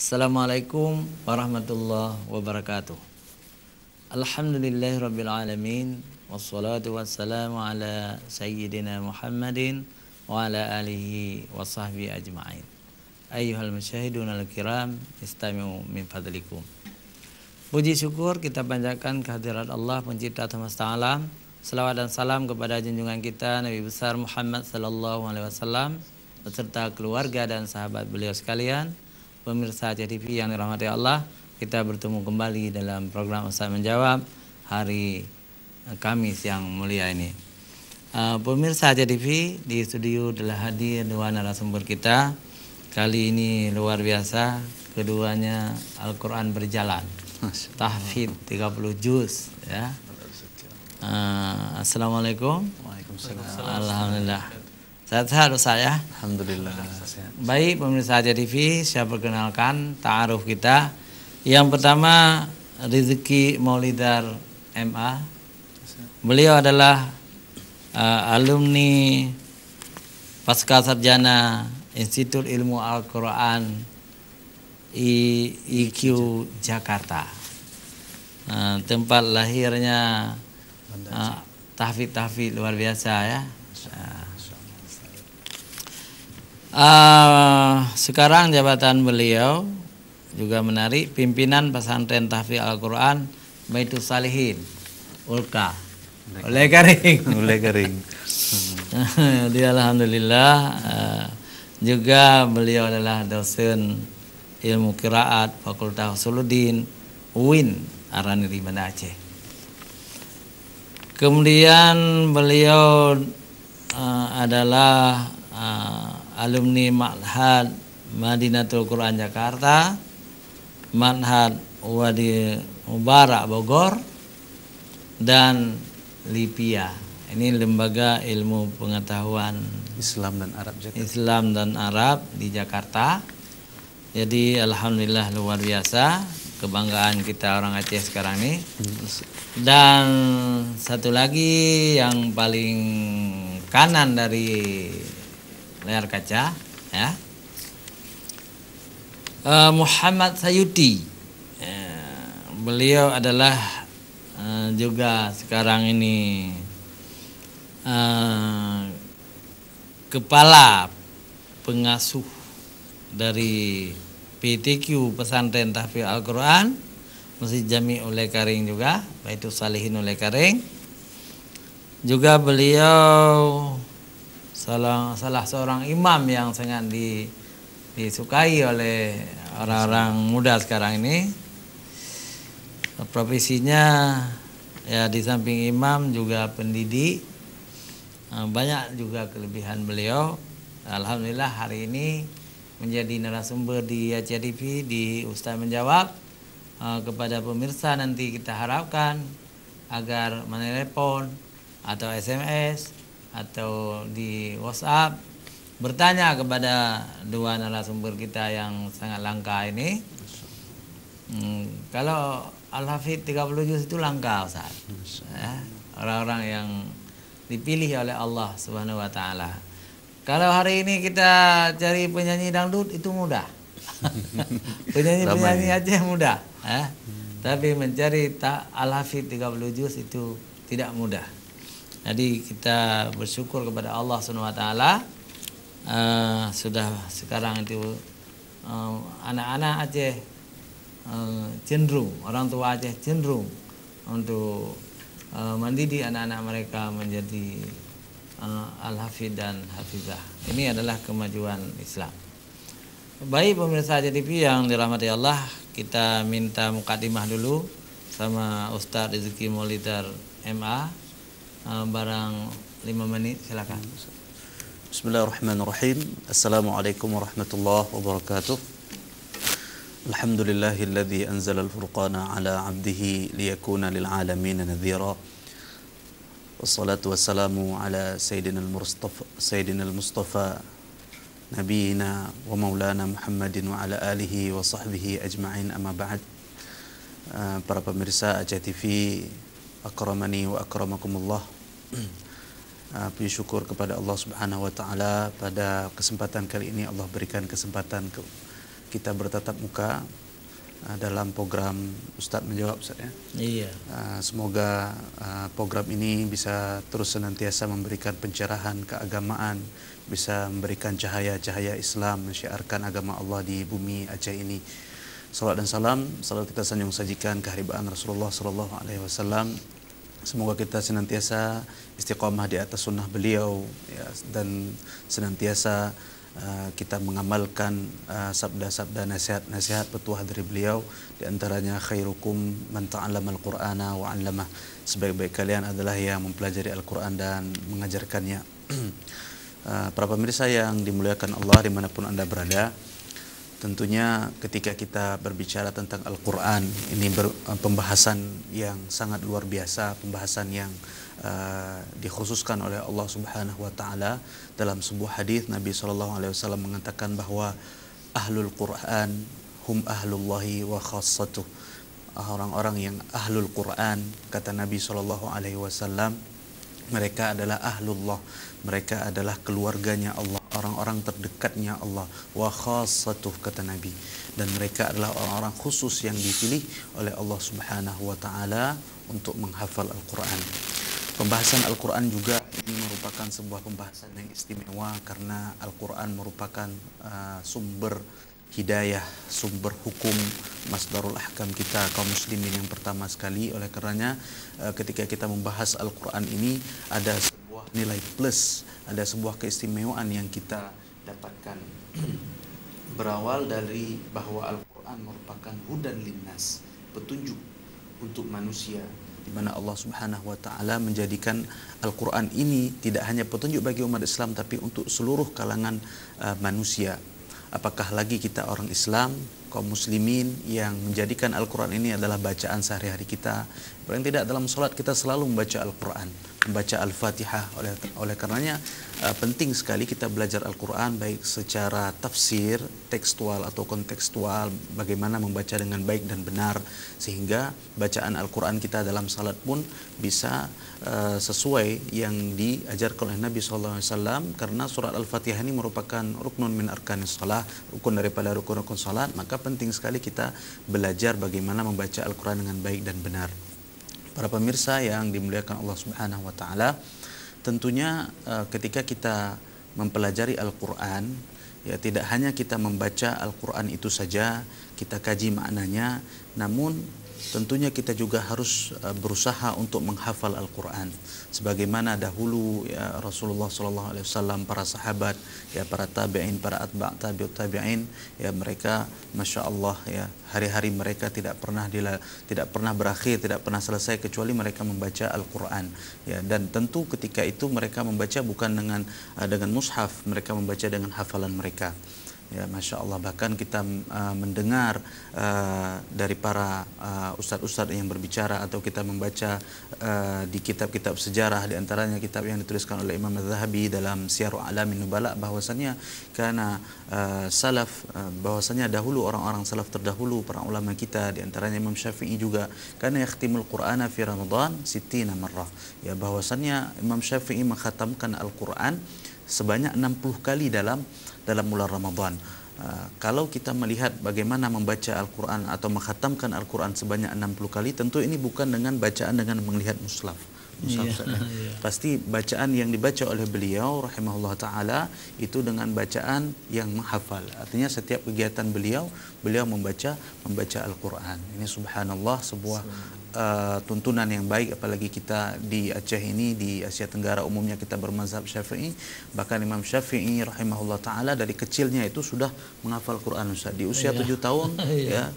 Assalamualaikum warahmatullahi wabarakatuh. Alhamdulillahirabbil alamin wassalatu wassalamu ala sayyidina Muhammadin wa ala alihi wa sahbihi ajma'in. Ayyuhal musyahidun al-kiram, istami'u min fadlikum. Puji syukur kita panjatkan kehadirat Allah pencipta semesta alam. Selawat dan salam kepada junjungan kita Nabi besar Muhammad sallallahu alaihi wasallam beserta keluarga dan sahabat beliau sekalian. Pemirsa TV yang dirahmati Allah, kita bertemu kembali dalam program Ustaz Menjawab hari Kamis yang mulia ini. Pemirsa TV, di studio telah hadir dua narasumber kita. Kali ini luar biasa, keduanya Al-Quran berjalan, tahfidz 30 juz ya. Assalamualaikum. Waalaikumsalam. Alhamdulillah. Sehat-sehat Ustaz ya? Alhamdulillah sehat. Baik pemirsa TV, saya perkenalkan ta'aruf kita. Yang pertama Rizki Maulidar MA. Beliau adalah alumni pasca sarjana Institut Ilmu Al-Quran IQ Jakarta. Tempat lahirnya tahfidz luar biasa ya. Sekarang jabatan beliau juga menarik, pimpinan pesantren tahfidz Al-Quran Baitul Salihin Ulka Ulai Karing. Dia alhamdulillah juga beliau adalah dosen ilmu qiraat Fakultas Usuluddin UIN Araniri Banda Aceh. Kemudian beliau adalah alumni Ma'had Madinatul Quran Jakarta, Ma'had Wadi Mubarak Bogor, dan LIPIA. Ini lembaga ilmu pengetahuan Islam dan Arab Jakarta. Islam dan Arab di Jakarta. Jadi alhamdulillah luar biasa, kebanggaan kita orang Aceh sekarang ini. Dan satu lagi yang paling kanan dari layar kaca ya, Muhammad Sayuti. Beliau adalah juga sekarang ini kepala pengasuh dari PTQ Pesantren Tahfidz Al-Quran Masjid Jami Ulai Karing juga, Baitul Salihin Ulai Karing. Juga beliau salah seorang imam yang sangat disukai oleh orang-orang muda sekarang ini. Profesinya ya di samping imam juga pendidik. Banyak juga kelebihan beliau. Alhamdulillah hari ini menjadi narasumber di Aceh TV di Ustaz Menjawab. Kepada pemirsa nanti kita harapkan agar menelepon atau SMS atau di WhatsApp bertanya kepada dua narasumber kita yang sangat langka ini. Kalau Al-Hafidz 30 juz itu langka Ustaz. Orang-orang yang dipilih oleh Allah Subhanahu wa taala. Kalau hari ini kita cari penyanyi dangdut itu mudah. Penyanyi Aceh mudah, tapi mencari Al-Hafidz 30 juz itu tidak mudah. Jadi kita bersyukur kepada Allah Subhanahu wa taala, sudah sekarang itu anak-anak Aceh cenderung, orang tua Aceh cenderung untuk mendidik anak-anak mereka menjadi al-hafidz dan hafizah. Ini adalah kemajuan Islam. Baik pemirsa TV yang dirahmati Allah, kita minta mukadimah dulu sama Ustaz Rizki Maulidar MA. Barang 5 menit silakan. Bismillahirrahmanirrahim. Assalamualaikum warahmatullahi wabarakatuh. Alhamdulillahilladzi anzala al-furqana ala 'abdihi liyakuna lil 'alamin nadhira. Wassalatu wassalamu ala sayyidinal Mustafa nabiyina wa maulana Muhammadin wa ala alihi wa sahbihi ajma'in, amma ba'd. Para pemirsa Aceh TV, akramani wa akramakumullah. Puji syukur kepada Allah Subhanahu wa taala, pada kesempatan kali ini Allah berikan kesempatan kita bertatap muka dalam program Ustadz Menjawab, Ustadz ya. Iya. Semoga program ini bisa terus senantiasa memberikan pencerahan keagamaan, bisa memberikan cahaya-cahaya Islam, menyiarkan agama Allah di bumi Aceh ini. Salawat dan salam selalu kita sanjung sajikan keharibaan Rasulullah Sallallahu Alaihi Wasallam. Semoga kita senantiasa istiqamah di atas sunnah beliau ya, dan senantiasa kita mengamalkan sabda-sabda nasihat-nasihat petuah dari beliau, di antaranya khairukum man ta'allamal qur'ana wa 'allamah. Sebaik-baik kalian adalah yang mempelajari Al-Qur'an dan mengajarkannya. Para pemirsa yang dimuliakan Allah dimanapun Anda berada, tentunya ketika kita berbicara tentang Al-Qur'an, ini pembahasan yang sangat luar biasa, pembahasan yang dikhususkan oleh Allah Subhanahu wa taala. Dalam sebuah hadis Nabi sallallahu alaihi wasallam mengatakan bahwa ahlul Quran hum ahlullahi wa khassatuh. Orang-orang yang ahlul Quran, kata Nabi sallallahu alaihi wasallam, mereka adalah ahlullah, mereka adalah keluarganya Allah, orang-orang terdekatnya Allah. Wa khassatuh, kata Nabi, dan mereka adalah orang-orang khusus yang dipilih oleh Allah Subhanahu wa taala untuk menghafal Al-Quran. Pembahasan Al-Quran juga ini merupakan sebuah pembahasan yang istimewa, karena Al-Quran merupakan sumber hidayah, sumber hukum, masdarul ahkam kita kaum muslimin yang pertama sekali. Oleh karenanya ketika kita membahas Al-Quran ini ada sebuah nilai plus, ada sebuah keistimewaan yang kita dapatkan. Berawal dari bahwa Al-Quran merupakan hudan linnas, petunjuk untuk manusia, di mana Allah Subhanahu wa taala menjadikan Al-Quran ini tidak hanya petunjuk bagi umat Islam, tapi untuk seluruh kalangan manusia. Apakah lagi kita orang Islam, kaum muslimin, yang menjadikan Al-Quran ini adalah bacaan sehari-hari kita. Paling tidak dalam sholat kita selalu membaca Al-Quran, membaca Al-Fatihah. Oleh karenanya penting sekali kita belajar Al-Quran, baik secara tafsir, tekstual atau kontekstual, bagaimana membaca dengan baik dan benar, sehingga bacaan Al-Quran kita dalam salat pun bisa sesuai yang diajarkan oleh Nabi SAW. Karena surat Al-Fatihah ini merupakan ruknun min arkanis salah, rukun daripada rukun-rukun salat, maka penting sekali kita belajar bagaimana membaca Al-Quran dengan baik dan benar. Para pemirsa yang dimuliakan Allah Subhanahu wa taala, tentunya ketika kita mempelajari Al-Quran, ya tidak hanya kita membaca Al-Quran itu saja, kita kaji maknanya, namun tentunya kita juga harus berusaha untuk menghafal Al-Quran. Sebagaimana dahulu ya Rasulullah SAW, para sahabat, ya para tabi'in, para atba' tabi'ut tabi'in, ya mereka Masya Allah ya, hari-hari mereka tidak pernah berakhir, tidak pernah selesai kecuali mereka membaca Al-Quran. Ya, dan tentu ketika itu mereka membaca bukan dengan mushaf, mereka membaca dengan hafalan mereka. Ya, Masya Allah, bahkan kita mendengar dari para ustadz-ustadz yang berbicara, atau kita membaca di kitab-kitab sejarah, di antaranya kitab yang dituliskan oleh Imam Az-Zahabi dalam Syiar A'lamin Nubala, bahwasanya karena salaf, bahwasanya dahulu orang-orang salaf terdahulu, para ulama kita, di antaranya Imam Syafi'i juga, karena yakhtimul Qur'ana fi Ramadan sittina marrah, ya bahwasanya Imam Syafi'i mengkhatamkan Al-Quran sebanyak 60 kali dalam bulan Ramadan. Kalau kita melihat bagaimana membaca Al-Quran atau mengkhatamkan Al-Quran sebanyak 60 kali, tentu ini bukan dengan bacaan dengan melihat mushaf. Pasti bacaan yang dibaca oleh beliau rahimahullah ta'ala itu dengan bacaan yang menghafal. Artinya setiap kegiatan beliau membaca Al-Quran. Ini subhanallah sebuah tuntunan yang baik, apalagi kita di Aceh ini, di Asia Tenggara umumnya kita bermazhab Syafi'i. Bahkan Imam Syafi'i rahimahullah ta'ala dari kecilnya itu sudah menghafal Quran, Ustaz. Di usia 7 tahun ya,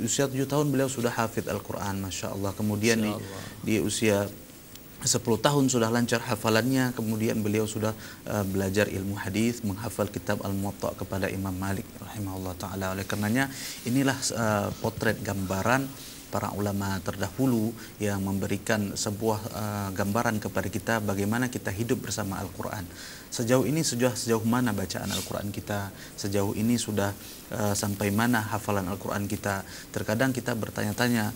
usia 7 tahun beliau sudah hafid Al-Quran, Masya Allah. Kemudian di usia 10 tahun sudah lancar hafalannya. Kemudian beliau sudah belajar ilmu hadis, menghafal kitab Al-Muwatta kepada Imam Malik rahimahullah ta'ala. Oleh karenanya inilah potret gambaran para ulama terdahulu yang memberikan sebuah gambaran kepada kita bagaimana kita hidup bersama Al-Quran. Sejauh ini sejauh mana bacaan Al-Quran kita, sejauh ini sudah sampai mana hafalan Al-Quran kita. Terkadang kita bertanya-tanya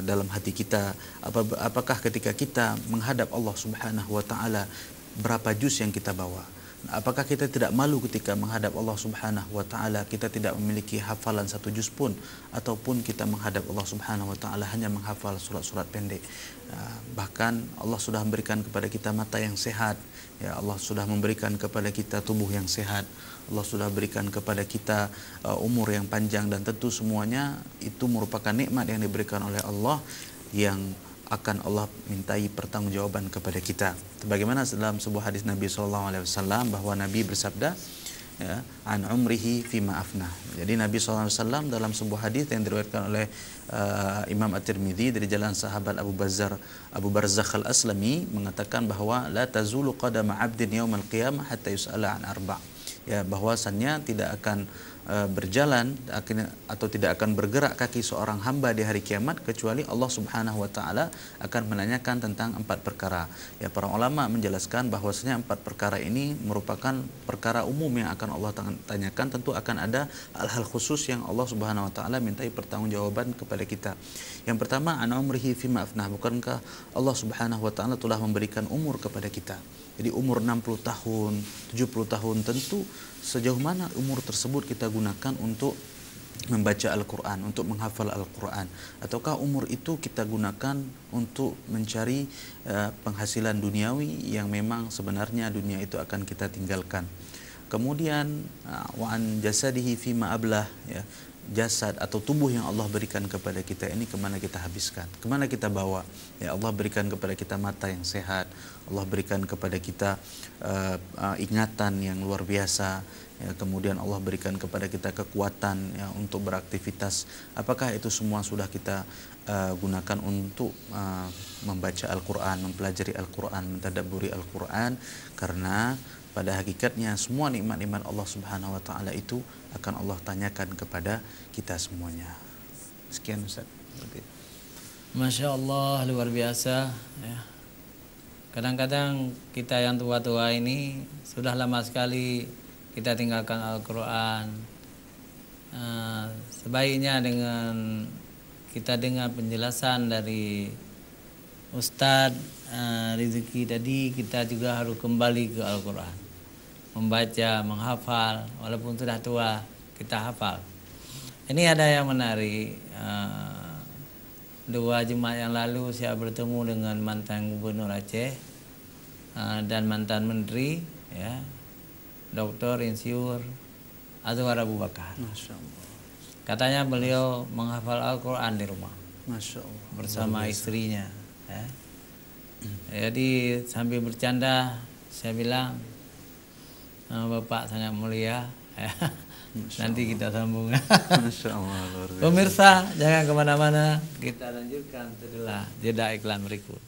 dalam hati kita, apakah ketika kita menghadap Allah Subhanahu wa ta'ala, berapa juz yang kita bawa? Apakah kita tidak malu ketika menghadap Allah Subhanahu wa taala kita tidak memiliki hafalan 1 juz pun, ataupun kita menghadap Allah Subhanahu wa taala hanya menghafal surat-surat pendek. Bahkan Allah sudah memberikan kepada kita mata yang sehat, ya Allah sudah memberikan kepada kita tubuh yang sehat, Allah sudah berikan kepada kita umur yang panjang, dan tentu semuanya itu merupakan nikmat yang diberikan oleh Allah yang akan Allah mintai pertanggungjawaban kepada kita. Sebagaimana dalam sebuah hadis Nabi SAW bahwa Nabi bersabda, ya, an umrihi fima afnah. Jadi Nabi SAW dalam sebuah hadis yang diriwayatkan oleh Imam At-Tirmidzi dari jalan sahabat Abu Barzakh Al-Aslami mengatakan bahwa la tazulu qadama 'abdin yaumal qiyamah hatta yus'ala an arba'. Ya, bahwasannya tidak akan berjalan atau tidak akan bergerak kaki seorang hamba di hari kiamat kecuali Allah Subhanahu wa taala akan menanyakan tentang 4 perkara. Ya, para ulama menjelaskan bahwasanya 4 perkara ini merupakan perkara umum yang akan Allah tanyakan. Tentu akan ada hal-hal khusus yang Allah Subhanahu wa taala mintai pertanggungjawaban kepada kita. Yang pertama, an umrihi fima afnah. Bukankah Allah Subhanahu wa taala telah memberikan umur kepada kita? Jadi umur 60 tahun, 70 tahun, tentu sejauh mana umur tersebut kita gunakan untuk membaca Al-Quran, untuk menghafal Al-Quran, ataukah umur itu kita gunakan untuk mencari penghasilan duniawi yang memang sebenarnya dunia itu akan kita tinggalkan. Kemudian wa'an jasadihi fima ablah, ya, jasad atau tubuh yang Allah berikan kepada kita ini kemana kita habiskan, kemana kita bawa. Ya, Allah berikan kepada kita mata yang sehat, Allah berikan kepada kita ingatan yang luar biasa, ya, kemudian Allah berikan kepada kita kekuatan, ya, untuk beraktivitas. Apakah itu semua sudah kita gunakan untuk membaca Al-Quran, mempelajari Al-Quran, mentadabburi Al-Quran? Karena pada hakikatnya semua nikmat-nikmat Allah Subhanahu wa taala itu akan Allah tanyakan kepada kita semuanya. Sekian Ustaz. Masya Allah, luar biasa, ya. Kadang-kadang kita yang tua-tua ini sudah lama sekali kita tinggalkan Al-Quran. Sebaiknya dengan kita dengar penjelasan dari Ustadz Rizki tadi, kita juga harus kembali ke Al-Quran, membaca, menghafal, walaupun sudah tua kita hafal. Ini ada yang menarik. 2 Jumat yang lalu saya bertemu dengan mantan Gubernur Aceh dan mantan Menteri, ya, Dr. Insinyur Azwar Abu Bakar. Masya Allah. Katanya beliau menghafal Al-Quran di rumah, Masya Allah, bersama istrinya, ya. Jadi sambil bercanda saya bilang, Bapak sangat mulia, ya. Nanti kita sambung. Masya Allah, luar biasa. Pemirsa, jangan kemana-mana, kita lanjutkan setelah jeda iklan berikut.